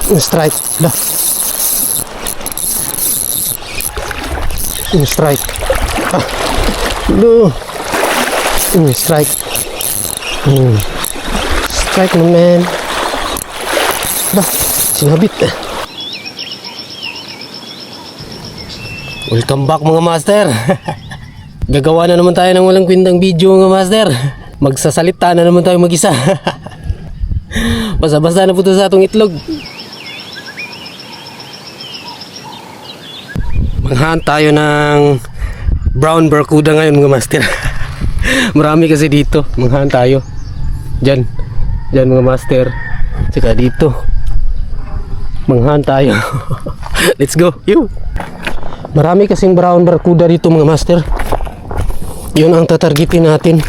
Strike. Dah. Strike. Ah. Duh. Strike. Strike mo, man. Dah. Sinabit. Welcome back mga master. Gagawa na naman tayo ng walang kwentang video mga master. Magsasalita na naman tayo mag-isa. Basta-basta na po ito sa atong itlog. Manghahan tayo ng brown barracuda ngayon mga master. Marami kasi dito. Manghahan tayo. Diyan mga master. Tsaka dito. Manghahan tayo. Let's go. Yo. Marami kasing brown barracuda dito mga master. Yun ang tatargetin natin.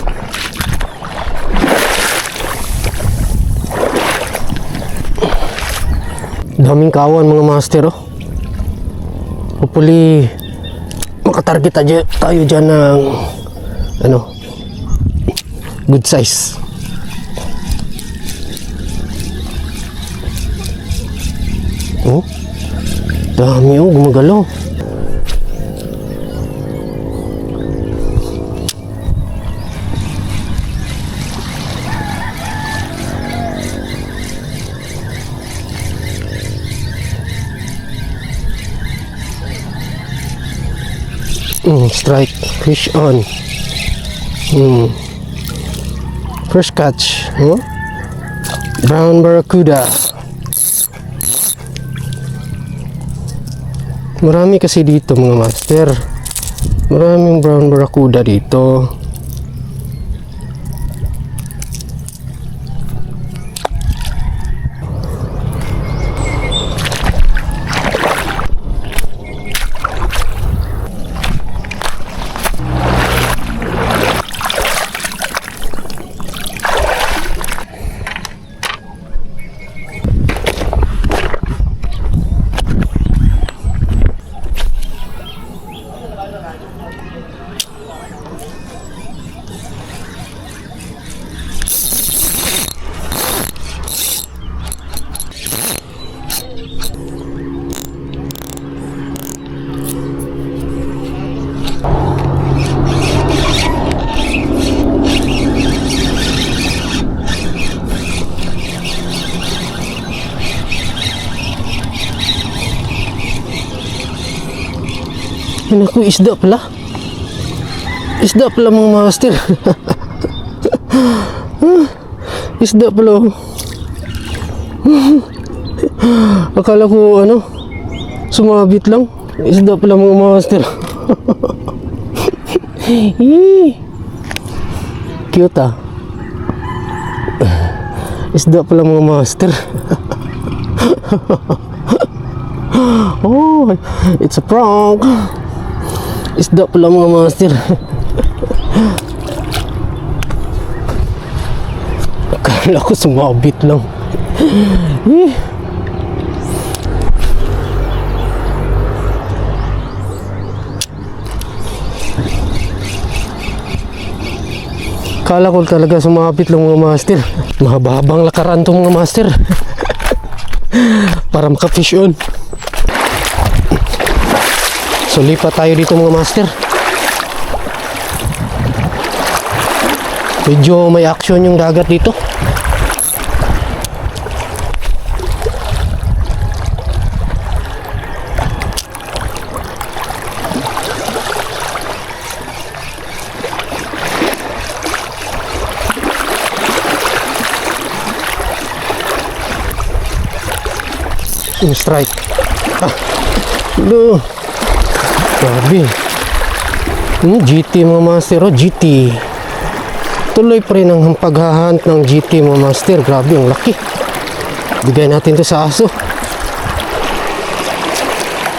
Daming kawan mga master oh. Hopefully makatarget tayo dyan ng good size. Oh, dami oh, gumagalaw. Strike, fish on. First catch, brown barracuda. Marami kasi dito mga master. Maraming brown barracuda dito. Naku, isda pala. Isda pala mga master. Isda pala. Akala ko sumabit lang. Isda pala mga master. Cute ah. Isda pala mga master. Oh, it's a prank. Isda pala mga master. Akala ko sumabit lang. Akala ko talaga sumabit lang mga master. Mahaba-habang lakaran to mga master. Para maka-fish on. So lipat tayo dito mga master. Medyo may action yung dagat dito. Strike. Loh. Grabe. GT mga master, GT. Tuloy pa rin ang paghahunt ng GT mga master. Grabe, ang laki. Bigay natin to sa aso.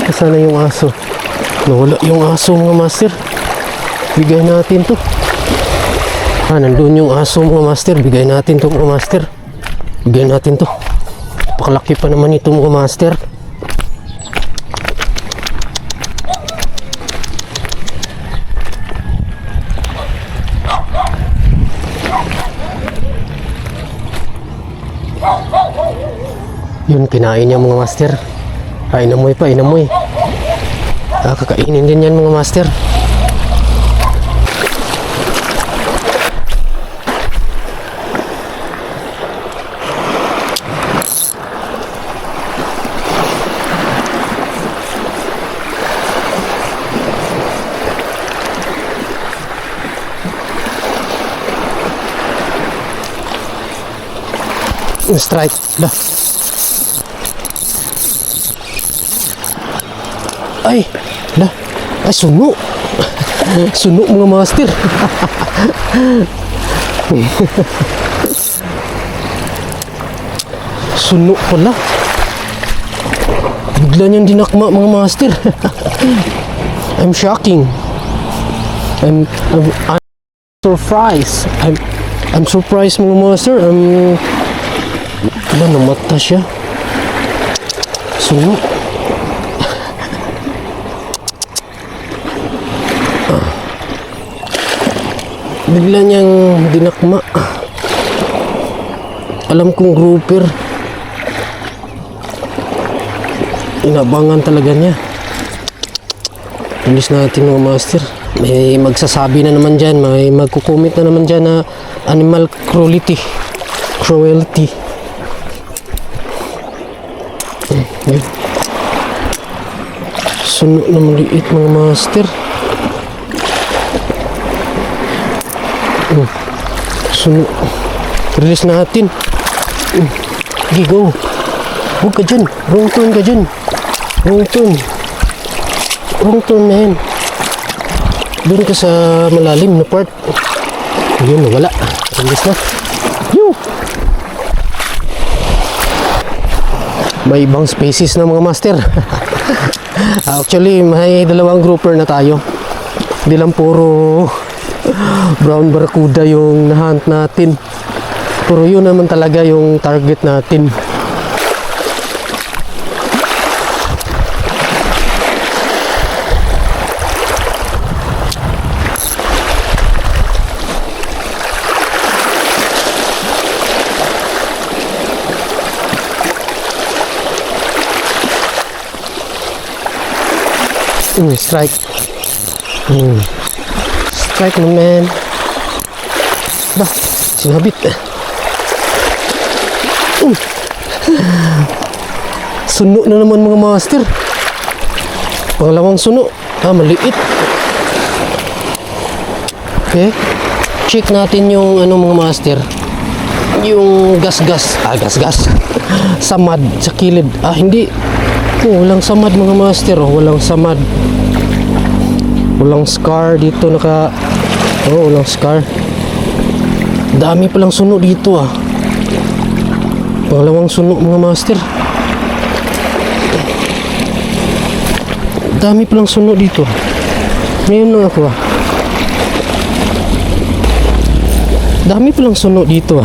Nasaan na yung aso? Nawala yung aso mga master. Bigay natin to. Nandun yung aso mga master. Bigay natin to mga master. Bigay natin to. Pakalaki pa naman ito mga master. Yun, kinain niya mga master. Inamoy pa, inamoy. Kakainin din yan mga master. Strike dah. Ay dah. Ay suno. Suno mga master. Suno pala. Bigla niyang dinakma mga master. I'm shocking. I'm surprised. I'm surprised mga master. Wala, namata siya. Suno. Bigla niyang dinakma. Alam kong grouper. Inabangan talaga niya. Tulis natin mga master. May magsasabi na naman dyan. May magkukomment na naman dyan na animal cruelty. Suno na maliit mga master. Suno. Release natin. Okay, go. Huwag ka dyan. Wrong turn ka dyan. Wrong turn na yan. Doon ka sa malalim na part. Yun, wala. Release na. May ibang species na mga master. Actually, may dalawang grouper na tayo. Hindi lang puro brown barracuda yung nahunt natin. Pero yun naman talaga yung target natin. Strike. Strike mo, man. Bah, sinabit. Suno na naman mga master. Pangalawang suno. Maliit. Okay. Check natin yung mga master. Yung gas-gas. Gas-gas. Samad sa kilid. Hindi. Walang samad mga master. Walang samad. Walang scar dito walang scar. Dami palang suno dito Pangalawang suno mga master. Dami palang suno dito. Ngayon lang ako Dami palang suno dito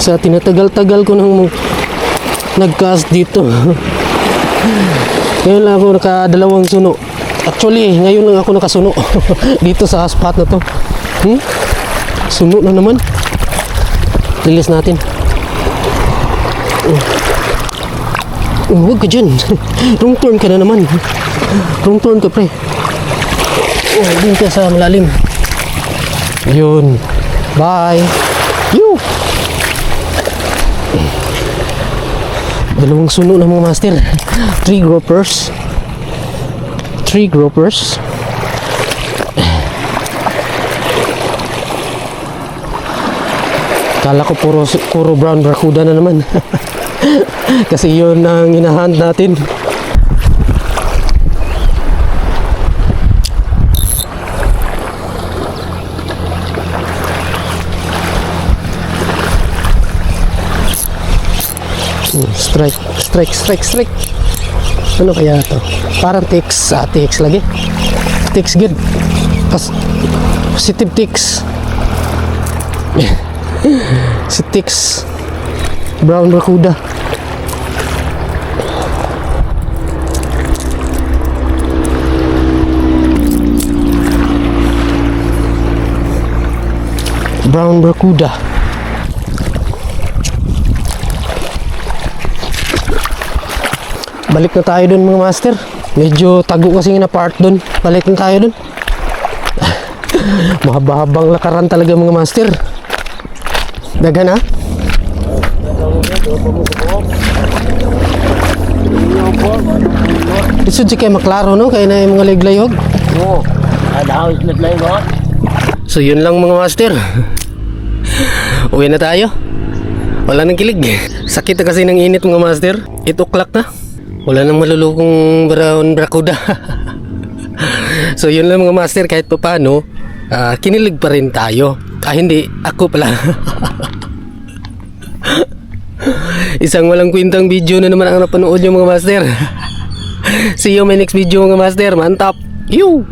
Sa tinatagal-tagal ko nang nag-cast dito. Ngayon lang ako nakadalawang suno. Actually, ngayon lang ako nakasuno dito sa spot na to. Suno na naman. Release natin. Huwag ka dyan. Wrong turn ka na naman. Wrong turn ka, pre. Din ka sa malalim. Yun. Bye. Dalawang suno na mga master. 3 groupers. Kala ko puro brown barracuda na naman. Kasi yun ang hinahunt natin. Strike. Ano kaya to? Parang ticks. Ticks lagi. Ticks good. Positive ticks. Si ticks. Brown barracuda. Balik na tayo dun mga master. Medyo tago kasi na part dun. Balik na tayo dun. Mahaba-habang lakaran talaga mga master. Dagan ha? Isod si kay maklaro no? Kaya na yung mga liglayog. Oo. Ada awit na tayo ba? So yun lang mga master. Uwi na tayo. Wala nang kilig. Sakit na kasi ng init mga master. 8 o'clock na. Wala nang malulukong brown brakuda. So yun lang mga master. Kahit pa paano, kinilig pa rin tayo. Hindi, ako pala. Isang walang kwintang video na naman ang napanood yung mga master. See you my next video mga master. Mantap. You.